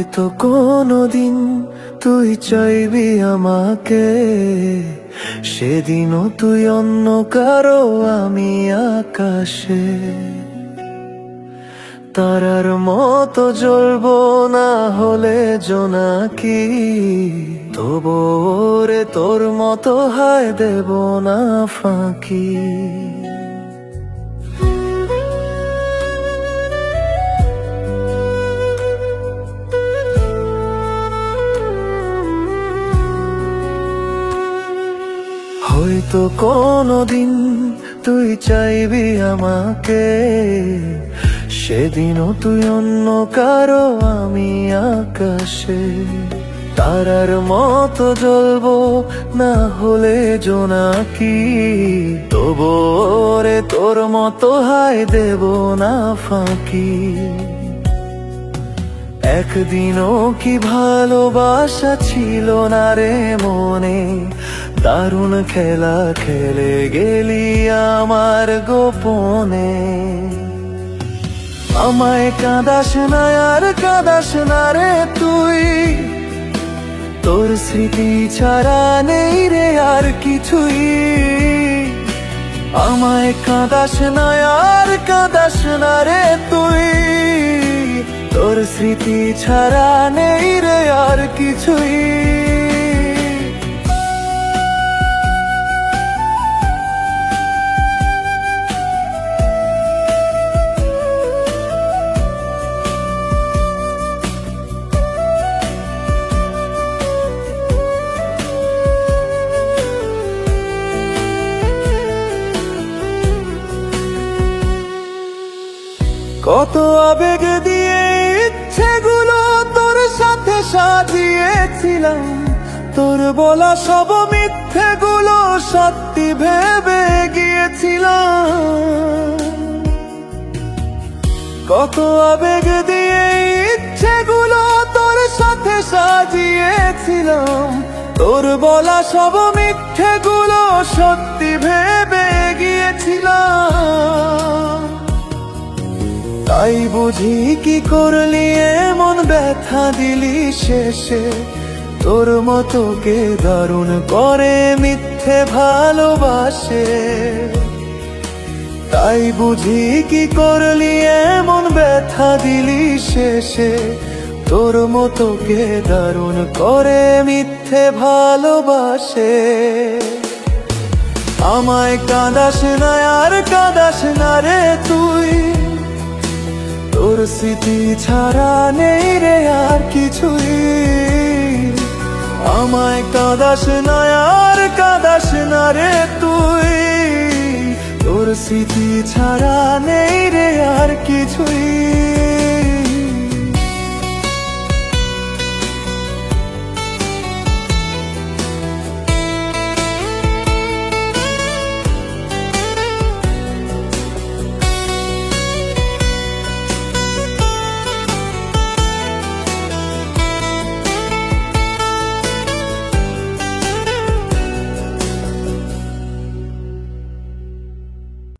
হয়তো কোনোদিন তুই চাইবি আমাকে, সেদিনও তুই অন্য কারো আমি আকাশে। তারার মতো জ্বলবো না হলে জোনাকি, তবু রে তোর মতো হায় দেব না ফাঁকি। হয়তো কোনোদিন তুই চাইবি আমাকে, সেদিনও তুই অন্য কারো আমি আকাশে। তারার মতো জ্বলবো না হলে জোনাকি, তবু রে তোর মতো হায় দেব না ফাঁকি। একদিনও কি ভালোবাসা ছিল না রে মনে, দারুণ খেলা খেলে গেলি আমার গোপনে। আমায় কাঁদাস না আর কাঁদাস না রে তুই, তোর স্মৃতি ছাড়া নেই রে আর কিছুই। আমায় কাঁদাস না আর কাঁদাস না রে তুই, তোর স্মৃতি ছাড়া নেই রে আর কিছুই। কত আবেগ দিয়ে ইচ্ছেগুলো তোর সাথে সাজিয়েছিলাম, তোর বলা সব মিথ্যেগুলো সত্যি ভেবে গিয়েছিলাম। কত আবেগ দিয়ে ইচ্ছেগুলো তোর সাথে সাজিয়েছিলাম, তোর বলা সব মিথ্যেগুলো সত্যি ভেবে গিয়েছিলাম। তাই বুঝি কি করলি এমন ব্যথা দিলি শেষে, তোর মতো কে দারুণ করে মিথ্যে ভালোবাসে। তাই বুঝি কি করলি এমন ব্যথা দিলি শেষে, তোর মতো কে দারুণ করে মিথ্যে ভালোবাসে। আমায় কাঁদাস না আর কাঁদাস না রে তুই, তোর স্মৃতি ছাড়া নেই রে আর কিছুই। আমায় কাঁদাস না আর কাঁদাস না রে তুই, তোর স্মৃতি ছাড়া নেই রে আর কিছুই।